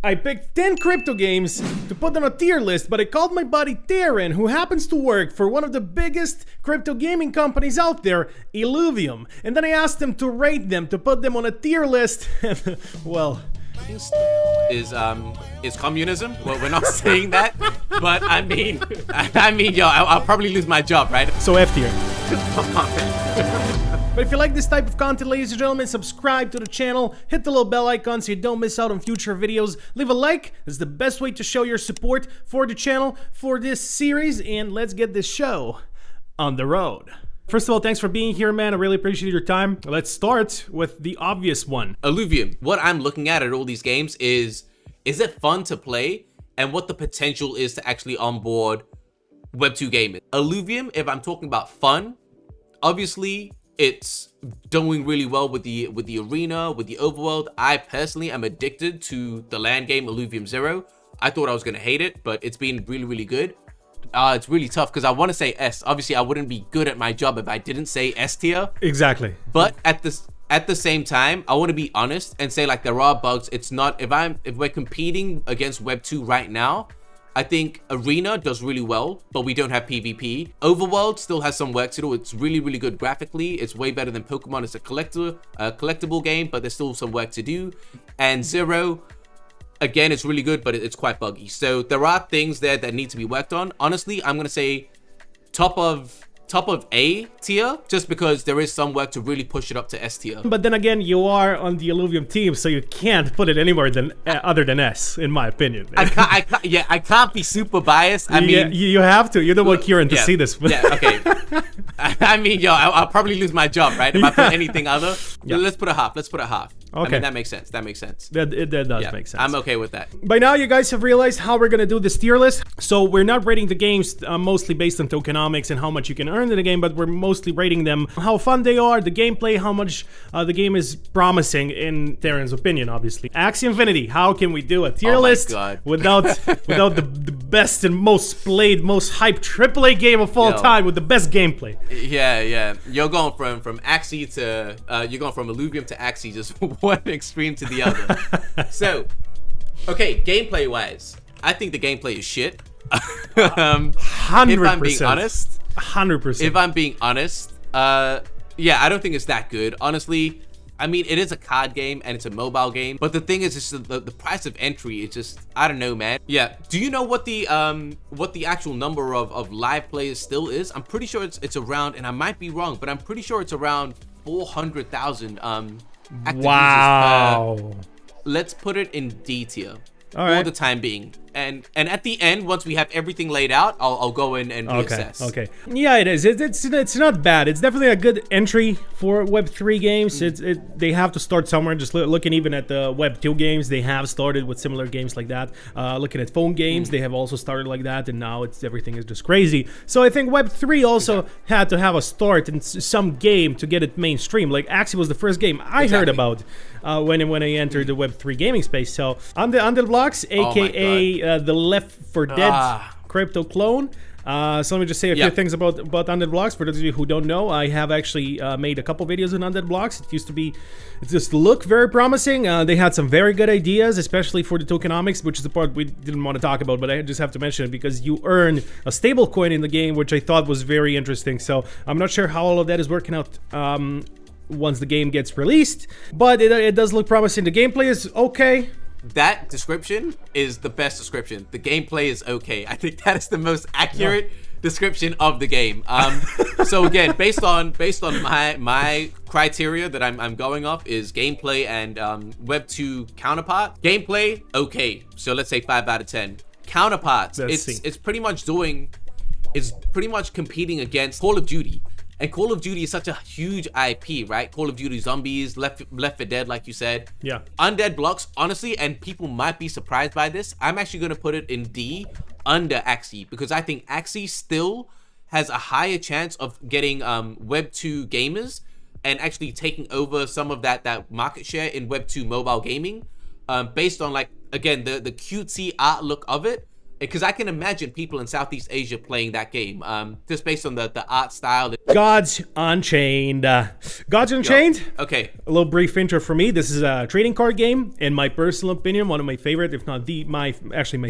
I picked 10 crypto games to put on a tier list, but I called my buddy Tarren, who happens to work for one of the biggest crypto gaming companies out there, Illuvium. And then I asked him to rate them, to put them on a tier list, and, well... Is communism? Well, we're not saying that, but I mean, yo, I'll probably lose my job, right? So F tier. But if you like this type of content, ladies and gentlemen, subscribe to the channel, hit the little bell icon so you don't miss out on future videos. Leave a like, it's the best way to show your support for the channel, for this series, and let's get this show on the road. First of all, thanks for being here, man. I really appreciate your time. Let's start with the obvious one. Illuvium. What I'm looking at all these games is it fun to play, and what the potential is to actually onboard Web 2 gaming. Illuvium, if I'm talking about fun, obviously it's doing really well with the arena, with the overworld. I personally am addicted to the land game Illuvium 0. I thought I was gonna hate it, but it's been really, really good. It's really tough because I want to say S. Obviously, I wouldn't be good at my job if I didn't say S tier. Exactly. But at the same time, I want to be honest and say, like, there are bugs. It's not, if we're competing against Web 2 right now, I think Arena does really well, but we don't have PvP. Overworld still has some work to do. It's really, really good graphically. It's way better than Pokemon. It's a collectible game, but there's still some work to do. And Zero, again, it's really good, but it's quite buggy. So there are things there that need to be worked on. Honestly, I'm gonna say top of A tier, just because there is some work to really push it up to S tier. But then again, you are on the Illuvium team, so you can't put it anywhere other than S, in my opinion. I can't be super biased. I mean, you have to. You don't want Kieran to see this. Yeah, okay. I mean, yo, I'll probably lose my job, right? If I put anything other. Yeah. Let's put a half. Let's put a half. Okay. I mean, that makes sense. That makes sense. That does make sense. I'm okay with that. By now, you guys have realized how we're going to do this tier list. So we're not rating the games mostly based on tokenomics and how much you can earn in the game, but we're mostly rating them how fun they are, the gameplay, how much the game is promising in Tarren's opinion, obviously. Axie Infinity, how can we do a tier list without the best and most played, most hyped AAA game of all time with the best gameplay? Yeah. You're going from Axie to you're going from Illuvium to Axie, just one extreme to the other. So, okay, gameplay wise, I think the gameplay is shit. 100%. If I'm being honest. 100%. If I'm being honest, yeah, I don't think it's that good. Honestly, I mean, it is a card game and it's a mobile game, but the thing is, it's just the price of entry. It's just, I don't know, man. Yeah. Do you know what the actual number of live players still is? I'm pretty sure it's around, and I might be wrong, but I'm pretty sure it's around 400,000 active users. Let's put it in D tier for the time being. And at the end, once we have everything laid out, I'll go in and reassess. Okay. Yeah, it is. It's not bad. It's definitely a good entry for Web 3 games. They have to start somewhere. Just looking even at the Web 2 games, they have started with similar games like that. Looking at phone games, they have also started like that, and now everything is just crazy. So I think Web 3 also had to have a start in some game to get it mainstream. Like Axie was the first game I heard about when I entered the Web 3 gaming space. So Undead Blocks, aka the Left 4 Dead crypto clone. So let me just say a few things about Undead Blocks. For those of you who don't know, I have actually made a couple videos on Undead Blocks. It just looked very promising. They had some very good ideas, especially for the tokenomics, which is the part we didn't want to talk about, but I just have to mention it because you earn a stable coin in the game, which I thought was very interesting. So I'm not sure how all of that is working out once the game gets released, but it does look promising. The gameplay is okay. That description is the best description. The gameplay is okay. I think that is the most accurate description of the game. So again, based on my criteria that I'm going off is gameplay and Web 2 counterpart. Gameplay, okay. So let's say 5 out of 10. Counterparts, it's pretty much competing against Call of Duty. And Call of Duty is such a huge IP, right? Call of Duty Zombies, Left 4 Dead, like you said. Yeah. Undead Blocks, honestly, and people might be surprised by this, I'm actually going to put it in D under Axie, because I think Axie still has a higher chance of getting Web 2 gamers and actually taking over some of that market share in Web 2 mobile gaming, based on, like, again, the cutesy art look of it. because I can imagine people in Southeast Asia playing that game, just based on the art style. Gods Unchained. Gods Unchained? Okay. A little brief intro for me. This is a trading card game. In my personal opinion, one of my favorite, if not my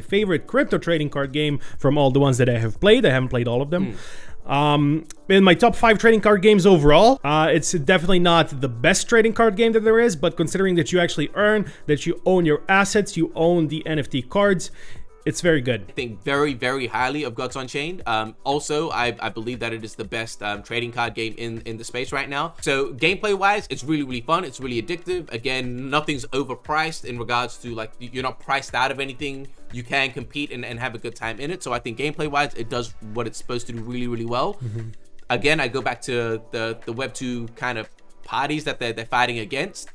favorite crypto trading card game from all the ones that I have played. I haven't played all of them. In my top 5 trading card games overall, it's definitely not the best trading card game that there is, but considering that you actually earn, that you own your assets, you own the NFT cards, it's very good. I think very, very highly of Gods Unchained. Also, I believe that it is the best trading card game in the space right now. So gameplay wise, it's really, really fun. It's really addictive. Again, nothing's overpriced in regards to like, you're not priced out of anything. You can compete and have a good time in it. So I think gameplay wise, it does what it's supposed to do really, really well. Again, I go back to the Web2 kind of parties that they're fighting against.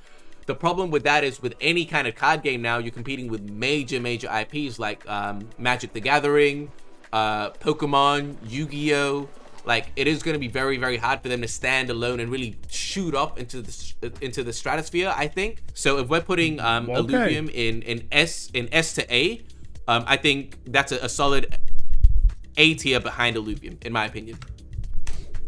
The problem with that is with any kind of card game now, you're competing with major IPs like Magic the Gathering, Pokemon, Yu-Gi-Oh! Like, it is going to be very, very hard for them to stand alone and really shoot up into the stratosphere, I think. So if we're putting Illuvium in S to A, I think that's a solid A tier behind Illuvium, in my opinion.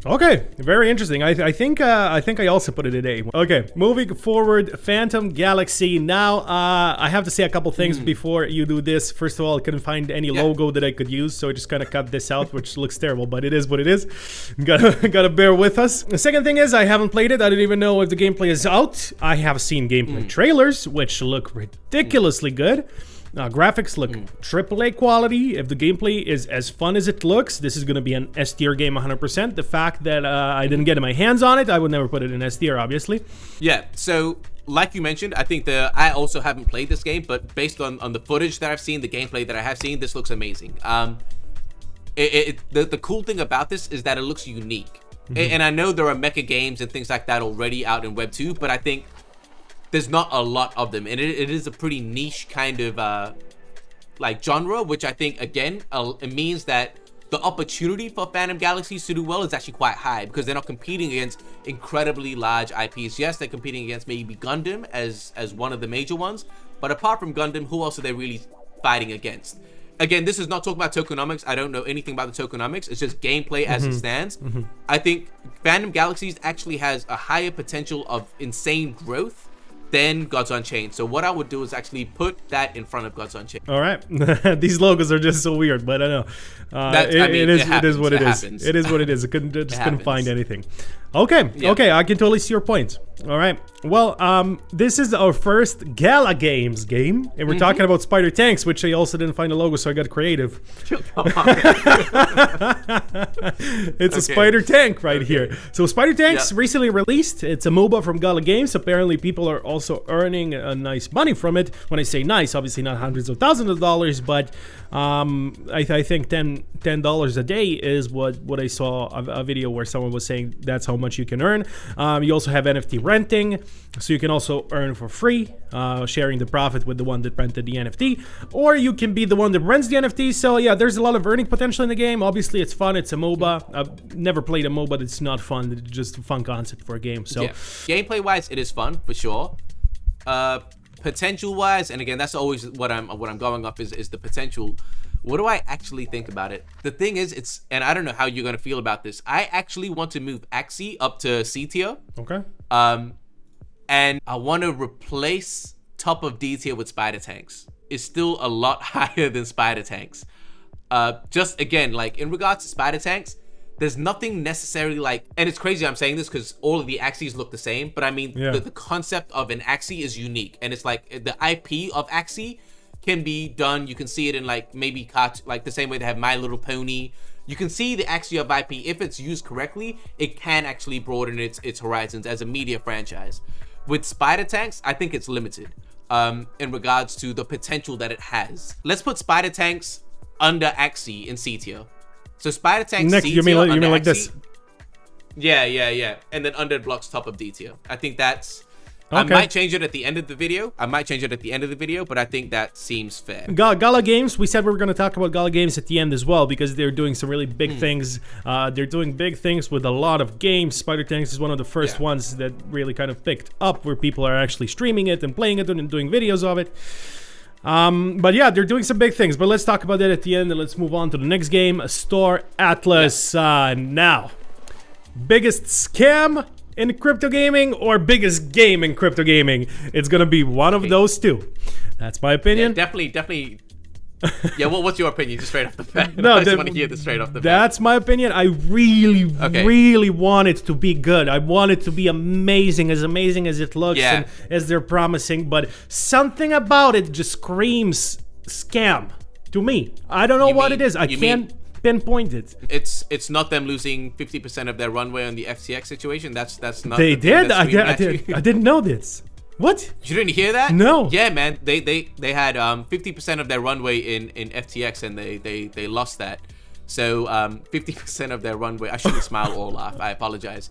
Okay, very interesting. I think I also put it at A. Okay, moving forward, Phantom Galaxy. Now, I have to say a couple things before you do this. First of all, I couldn't find any logo that I could use, so I just kind of cut this out, which looks terrible, but it is what it is. Gotta bear with us. The second thing is, I haven't played it. I don't even know if the gameplay is out. I have seen gameplay trailers, which look ridiculously good. Graphics look AAA quality. If the gameplay is as fun as it looks, this is going to be an S tier game 100%. The fact that I didn't get my hands on it, I would never put it in S tier, obviously. Yeah, so like you mentioned, I think I also haven't played this game, but based on the footage that I've seen, the gameplay that I have seen, this looks amazing. The cool thing about this is that it looks unique. And I know there are mecha games and things like that already out in Web 2, but I think there's not a lot of them, and it is a pretty niche kind of like genre, which I think again it means that the opportunity for Phantom Galaxies to do well is actually quite high, because they're not competing against incredibly large IPs. Yes, they're competing against maybe Gundam as one of the major ones, but apart from Gundam, who else are they really fighting against? Again, this is not talking about tokenomics. I don't know anything about the tokenomics. It's just gameplay as it stands. I think Phantom Galaxies actually has a higher potential of insane growth than Gods Unchained. So what I would do is actually put that in front of Gods Unchained. All right. These logos are just so weird, but I know. It is what it is. It is what it is. I couldn't find anything. Okay. Yeah. Okay. I can totally see your points. All right. Well, this is our first Gala Games game, and we're talking about Spider Tanks, which I also didn't find a logo, so I got creative. It's a Spider Tank right here. So Spider Tanks recently released. It's a MOBA from Gala Games. Apparently, people are also earning a nice money from it. When I say nice, obviously not hundreds of thousands of dollars, but I think $10 a day is what I saw a video where someone was saying that's how much you can earn. You also have NFT renting, so you can also earn for free, sharing the profit with the one that rented the NFT, or you can be the one that rents the NFT. So yeah, there's a lot of earning potential in the game. Obviously, it's fun. It's a MOBA. I've never played a MOBA that's not fun. It's just a fun concept for a game. So gameplay wise, it is fun for sure. Potential wise, and again, that's always what I'm going off is the potential. What do I actually think about it? The thing is, and I don't know how you're gonna feel about this. I actually want to move Axie up to C tier. Okay. And I want to replace top of D tier with Spider Tanks. It's still a lot higher than Spider Tanks. Just again, like in regards to Spider Tanks, there's nothing necessarily like, and it's crazy I'm saying this because all of the Axies look the same, but I mean, the concept of an Axie is unique, and it's like the IP of Axie can be done. You can see it in like maybe like the same way they have My Little Pony. You can see the Axie of IP, if it's used correctly, it can actually broaden its horizons as a media franchise. With Spider Tanks, I think it's limited in regards to the potential that it has. Let's put Spider Tanks under Axie in C tier. So Spider Tanks C tier, you mean like this? Yeah. And then Undead blocks top of D tier. I think that's... Okay. I might change it at the end of the video. But I think that seems fair. Gala Games, we said we were going to talk about Gala Games at the end as well, because they're doing some really big things. They're doing big things with a lot of games. Spider Tanks is one of the first ones that really kind of picked up, where people are actually streaming it and playing it and doing videos of it. But yeah, they're doing some big things. But let's talk about that at the end, and let's move on to the next game, Star Atlas. Now, biggest scam in crypto gaming or biggest game in crypto gaming? It's gonna be one of those two. That's my opinion. Yeah, definitely. Yeah, well, what's your opinion? Just straight off the bat. No, I just want to hear this straight off the bat. That's my opinion. I really want it to be good. I want it to be amazing as it looks and as they're promising. But something about it just screams scam to me. I don't know what it is. I can't pinpoint it. It's not them losing 50% of their runway on the FTX situation. That's not. They did. I didn't know this. What? You didn't hear that? No. Yeah, man. They had 50% of their runway in FTX, and they lost that. So 50% of their runway. I shouldn't smile or laugh. I apologize.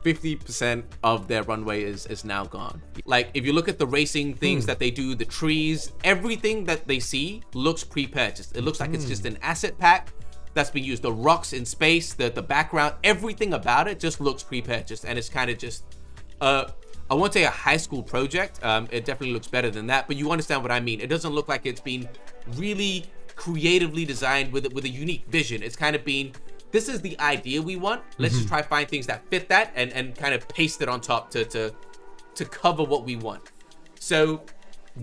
50% of their runway is now gone. Like, if you look at the racing things that they do, the trees, everything that they see looks pre-purchased. It looks like it's just an asset pack that's been used. The rocks in space, the background, everything about it just looks pre-purchased, and it's kind of just I won't say a high school project. It definitely looks better than that, but you understand what I mean. It doesn't look like it's been really creatively designed with a unique vision. It's kind of been, this is the idea we want. Let's just try find things that fit that and kind of paste it on top to cover what we want. So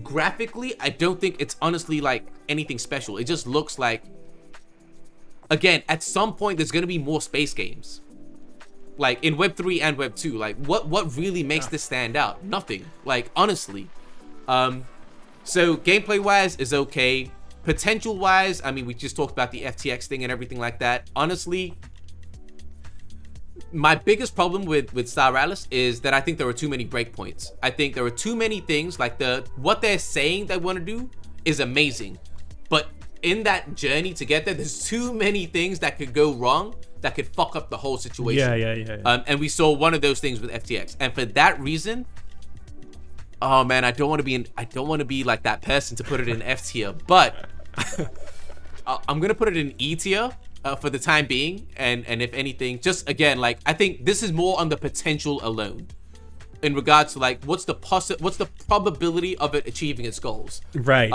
graphically, I don't think it's honestly like anything special. It just looks like, again, at some point there's going to be more space games. Like in Web 3 and Web 2, like what really makes this stand out? Nothing. Like, honestly. So gameplay wise is okay. Potential wise, I mean, we just talked about the FTX thing and everything like that. Honestly, my biggest problem with Star Atlas is that I think there are too many breakpoints. I think there are too many things. Like, what they're saying they want to do is amazing, but in that journey to get there, there's too many things that could go wrong, that could fuck up the whole situation. Yeah. And we saw one of those things with FTX, and for that reason, oh man, I don't want to be like that person to put it in F tier, but I'm gonna put it in E tier for the time being. And if anything, just again, like, I think this is more on the potential alone, in regards to like what's the probability of it achieving its goals. Right.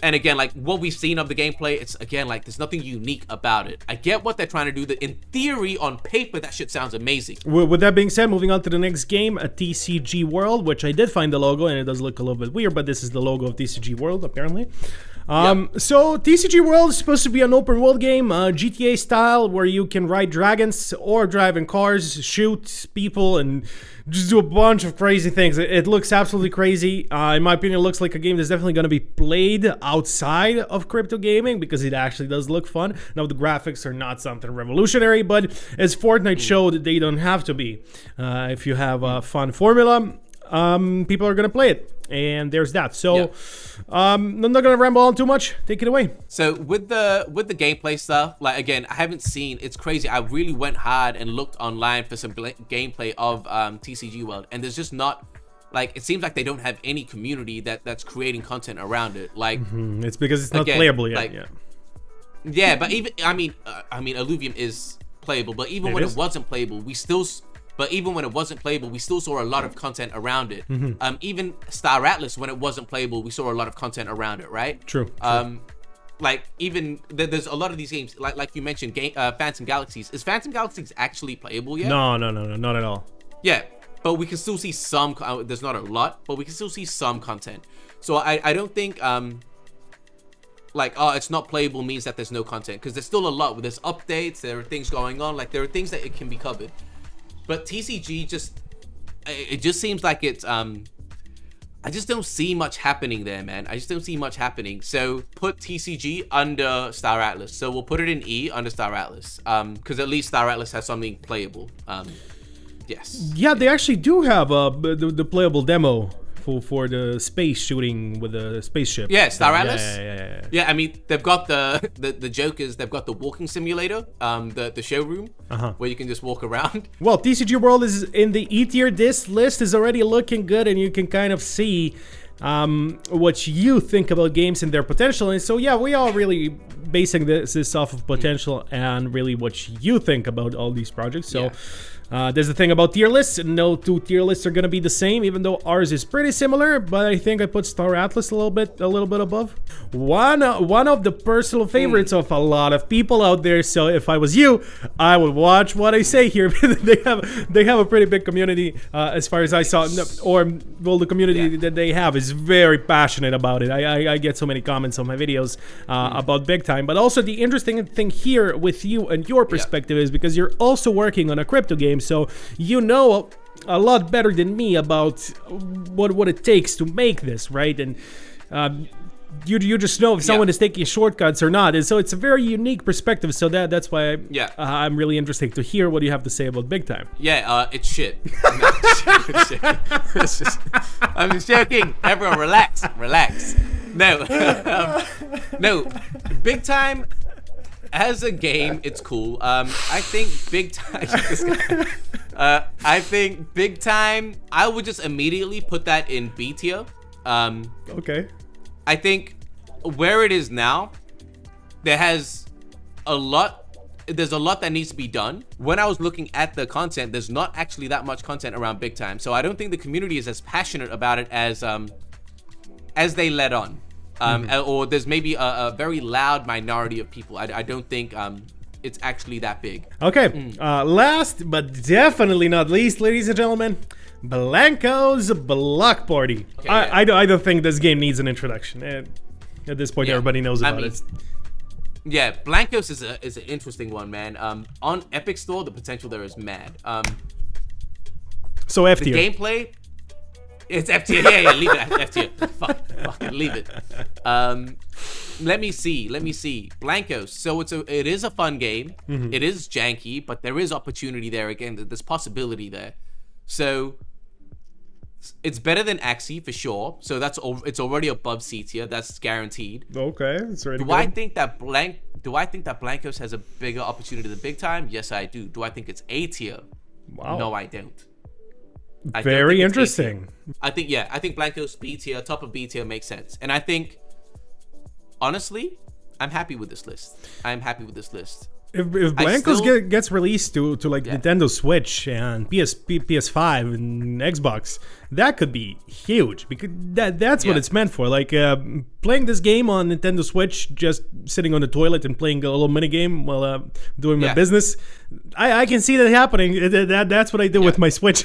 And again, like what we've seen of the gameplay, it's again like there's nothing unique about it. I get what they're trying to do. That in theory, on paper, that shit sounds amazing. With that being said, moving on to the next game, a TCG World, which I did find the logo, and it does look a little bit weird, but this is the logo of TCG World, apparently. So TCG World is supposed to be an open world game, GTA style, where you can ride dragons or drive in cars, shoot people, and just do a bunch of crazy things. It looks absolutely crazy. In my opinion, it looks like a game that's definitely going to be played outside of crypto gaming, because it actually does look fun. Now, the graphics are not something revolutionary, but as Fortnite showed, they don't have to be. If you have a fun formula, people are going to play it. And there's that. So I'm not gonna ramble on too much. Take it away. So with the gameplay stuff, like, again, I haven't seen, it's crazy. I really went hard and looked online for some gameplay of TCG World, and there's just not, like, it seems like they don't have any community that's creating content around it. Like, it's because it's not playable yet. Like, yeah, but even I mean Illuvium is playable, but even when it wasn't playable, we still saw a lot of content around it. Even Star Atlas, when it wasn't playable, we saw a lot of content around it, right? True. Like, even there's a lot of these games, like you mentioned, Phantom Galaxies. Is Phantom Galaxies actually playable yet? No, not at all. Yeah, but we can still see some. There's not a lot, but we can still see some content. So I don't think like, oh, it's not playable means that there's no content, because there's still a lot. There's updates, there are things going on, like there are things that it can be covered. But TCG it just seems like it's, I just don't see much happening there, man. I just don't see much happening. So put TCG under Star Atlas. So we'll put it in E under Star Atlas, because at least Star Atlas has something playable. Yes. Yeah, they actually do have the playable demo for the space shooting with the spaceship. Yeah, Star Atlas. Yeah. Yeah, I mean, they've got the jokers. They've got the walking simulator, the showroom, where you can just walk around. Well, TCG World is in the E tier. This list is already looking good, and you can kind of see what you think about games and their potential. And so, yeah, we all really basing this off of potential and really what you think about all these projects. So there's the thing about tier lists. No two tier lists are gonna be the same, even though ours is pretty similar. But I think I put Star Atlas a little bit above. One of the personal favorites of a lot of people out there. So if I was you, I would watch what I say here. they have a pretty big community, as far as I saw, or well, the community that they have is very passionate about it. I get so many comments on my videos about Big Time. But also the interesting thing here with you and your perspective is because you're also working on a crypto game, so you know a lot better than me about what it takes to make this, right? And you just know if someone is taking shortcuts or not, and so it's a very unique perspective. So that's why I'm really interested to hear what you have to say about Big Time. It's shit. I'm just joking. Everyone, relax. No, no. Big Time as a game, it's cool. I think Big Time. I think Big Time. I would just immediately put that in B tier. Okay. I think where it is now, there's a lot that needs to be done. When I was looking at the content, there's not actually that much content around Big Time, so I don't think the community is as passionate about it as they let on. Or there's maybe a very loud minority of people. I don't think it's actually that big. Okay, last but definitely not least, ladies and gentlemen, Blankos Block Party. Okay, I don't think this game needs an introduction. At this point, everybody knows about it. Yeah, Blankos is an interesting one, man. On Epic Store, the potential there is mad. So F tier. The gameplay, it's F tier. Yeah, leave it at F tier. Fucking leave it. Let me see. Blankos. So it is a fun game. It is janky, but there is opportunity there. Again, there's possibility there. So it's better than Axie for sure. So it's already above C tier. That's guaranteed. Okay, that's already Do I think that Blankos has a bigger opportunity than Big Time? Yes, I do. Do I think it's A tier? Wow. No, I don't. Very interesting. I think Blankos B tier, top of B tier makes sense. And I think, honestly, I'm happy with this list. If Blankos gets released to like Nintendo Switch and PS5 and Xbox, that could be huge because that's what it's meant for. Like playing this game on Nintendo Switch, just sitting on the toilet and playing a little mini game while doing my business. I can see that happening. That's what I do with my Switch.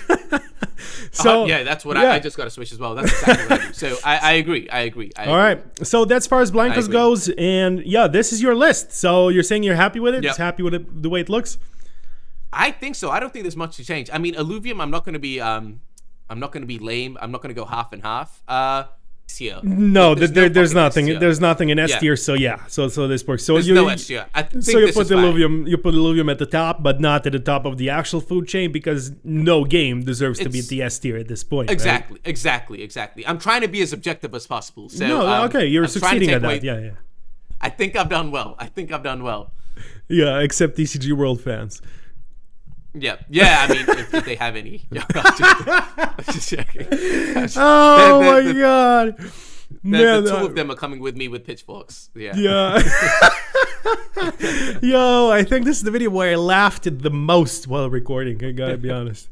So that's what I just got a Switch as well. That's exactly what I do. So I agree. All right. So that's as far as Blankos goes, and this is your list. So you're saying you're happy with it? Just happy with it, the way it looks? I think so. I don't think there's much to change. I mean, Illuvium, I'm not going to be lame. I'm not going to go half and half. Tier. No, there's nothing. There's nothing in S tier. So so this works. So there's no S tier. So you put Illuvium. You put Illuvium at the top, but not at the top of the actual food chain because no game deserves to be at the S tier at this point. Exactly. Right? Exactly. I'm trying to be as objective as possible. So you're succeeding at that. Yeah. I think I've done well. Yeah, except TCG World fans. Yeah. I mean, if they have any. I'm just joking. Oh my god. The two of them are coming with me with pitchforks. Yeah. Yo, I think this is the video where I laughed the most while recording. I gotta be honest.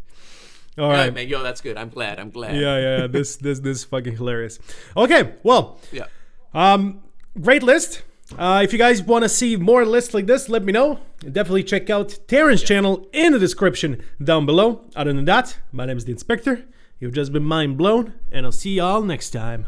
All right, man. Yo, that's good. I'm glad. Yeah. This is fucking hilarious. Okay, well. Yeah. Great list. If you guys want to see more lists like this, let me know. Definitely check out Tarren's channel in the description down below. Other than that, my name is the Inspector. You've just been mind blown, and I'll see y'all next time.